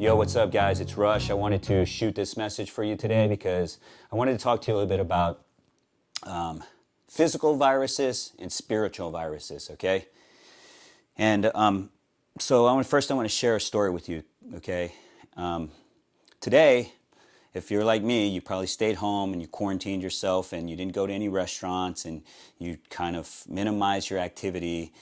Yo, what's up, guys? It's Rush. I wanted to shoot this message for you today because I wanted to talk to you a little bit about physical viruses and spiritual viruses, okay? And so I want to share a story with you, okay? Today, if you're like me, you probably stayed home and you quarantined yourself and you didn't go to any restaurants and you kind of minimized your activity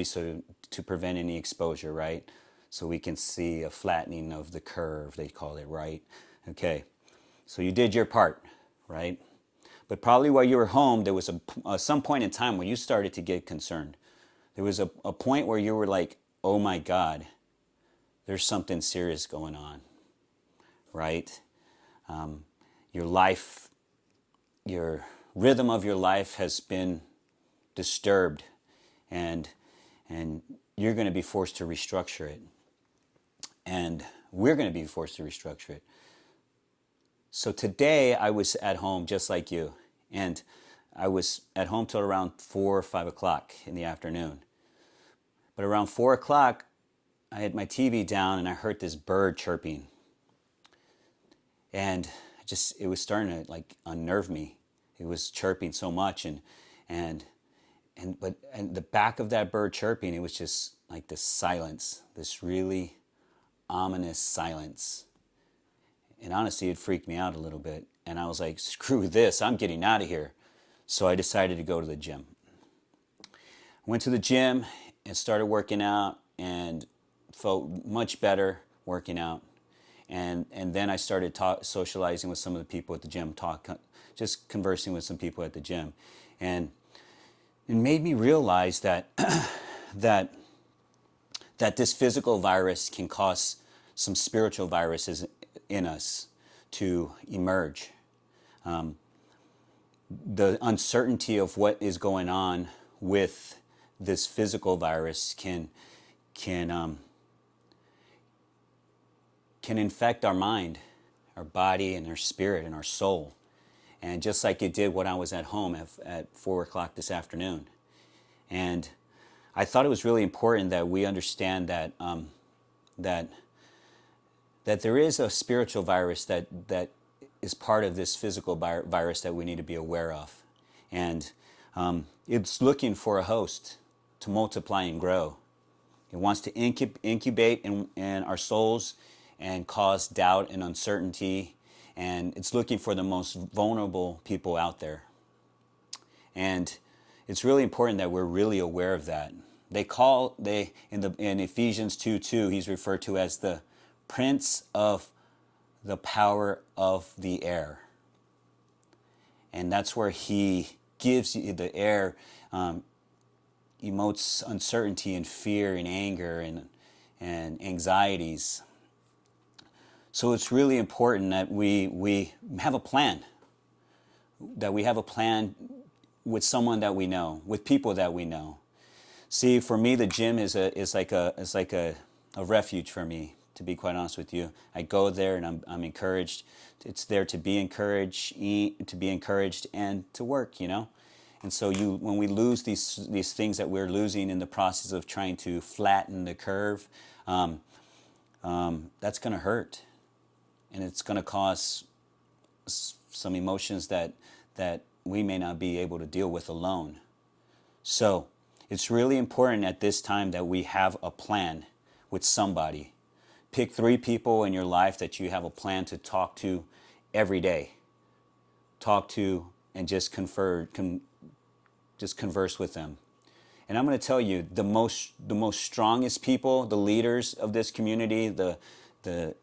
so to prevent any exposure, right? So we can see a flattening of the curve, they call it, right? Okay, so you did your part, right? But probably while you were home, there was some point in time where you started to get concerned. There was a point where you were like, oh my God, there's something serious going on, right? Your life, your rhythm of your life has been disturbed, and you're going to be forced to restructure it. And we're going to be forced to restructure it. So today I was at home just like you, and I was at home till around 4 or 5 o'clock in the afternoon. But around 4 o'clock, I had my TV down and I heard this bird chirping. And it was starting to like unnerve me. It was chirping so much, and the back of that bird chirping, it was just like this silence, this really ominous silence. And honestly, it freaked me out a little bit. And I was like, screw this, I'm getting out of here. So I decided to go to the gym. I went to the gym and started working out and felt much better working out. And then I started socializing with some of the people at the gym, just conversing with some people at the gym. And it made me realize that that this physical virus can cause some spiritual viruses in us to emerge. The uncertainty of what is going on with this physical virus can infect our mind, our body, and our spirit, and our soul. And just like it did when I was at home at 4 o'clock this afternoon. And I thought it was really important that we understand that that there is a spiritual virus that is part of this physical virus that we need to be aware of. And it's looking for a host to multiply and grow. It wants to incubate in our souls and cause doubt and uncertainty. And it's looking for the most vulnerable people out there. And it's really important that we're really aware of that. In Ephesians 2:2, he's referred to as the prince of the power of the air. And that's where he gives you the air, emotes uncertainty and fear and anger and anxieties. So it's really important that we have a plan. That we have a plan with someone that we know, with people that we know. See, for me, the gym is like a refuge for me. To be quite honest with you, I go there and I'm encouraged. It's there to be encouraged, and to work. And so when we lose these things that we're losing in the process of trying to flatten the curve, that's going to hurt, and it's going to cause some emotions that we may not be able to deal with alone. So it's really important at this time that we have a plan with somebody. Pick 3 people in your life that you have a plan to talk to every day. Talk to and just converse with them. And I'm going to tell you, the most strongest people, the leaders of this community,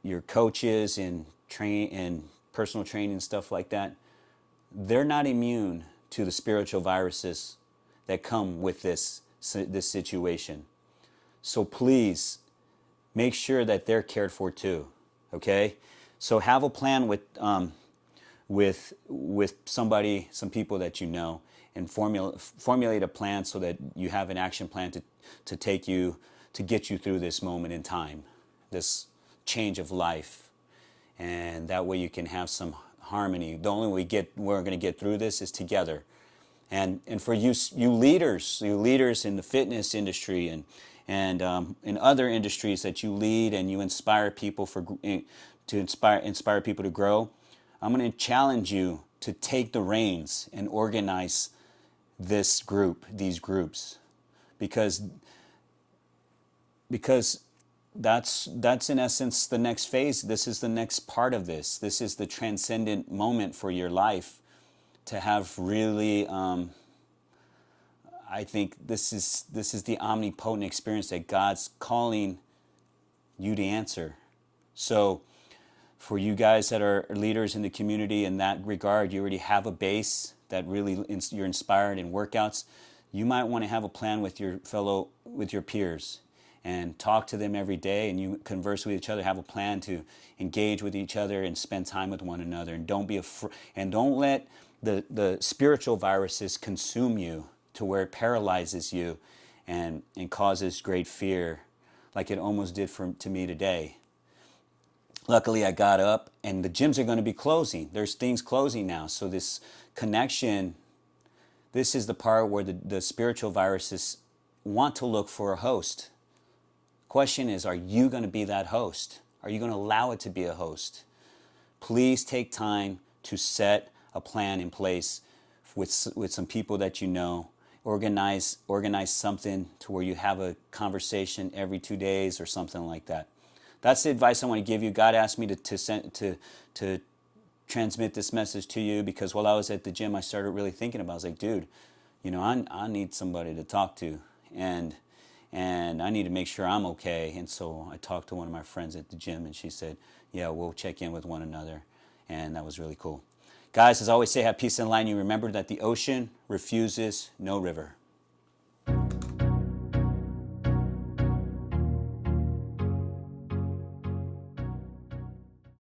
your coaches and personal training and stuff like that, they're not immune to the spiritual viruses that come with this situation. So please make sure that they're cared for too. Okay? So have a plan with somebody, some people that you know, and formulate a plan so that you have an action plan to get you through this moment in time, this change of life, and that way you can have some harmony. The only way we're going to get through this is together. And for you leaders in the fitness industry and in other industries that you lead and you inspire people to inspire people to grow, I'm going to challenge you to take the reins and organize these groups, because because that's in essence the next phase. This is the next part of this. This is the transcendent moment for your life to have really. I think this is the omnipotent experience that God's calling you to answer. So, for you guys that are leaders in the community in that regard, you already have a base that really you're inspired in workouts. You might want to have a plan with your peers, and talk to them every day, and you converse with each other. Have a plan to engage with each other and spend time with one another. And don't be and don't let the spiritual viruses consume you to where it paralyzes you and causes great fear, like it almost did to me today. Luckily, I got up, and the gyms are going to be closing. There's things closing now. So this connection, this is the part where the spiritual viruses want to look for a host. Question is, are you going to be that host? Are you going to allow it to be a host? Please take time to set a plan in place with some people that you know. Organize something to where you have a conversation every 2 days or something like that. That's the advice I want to give you. God asked me to transmit this message to you, because while I was at the gym, I started really thinking about it. I was like, dude, I need somebody to talk to, and I need to make sure I'm okay. And so I talked to one of my friends at the gym, and she said, yeah, we'll check in with one another. And that was really cool. Guys, as I always say, have peace and light. And you remember that the ocean refuses no river.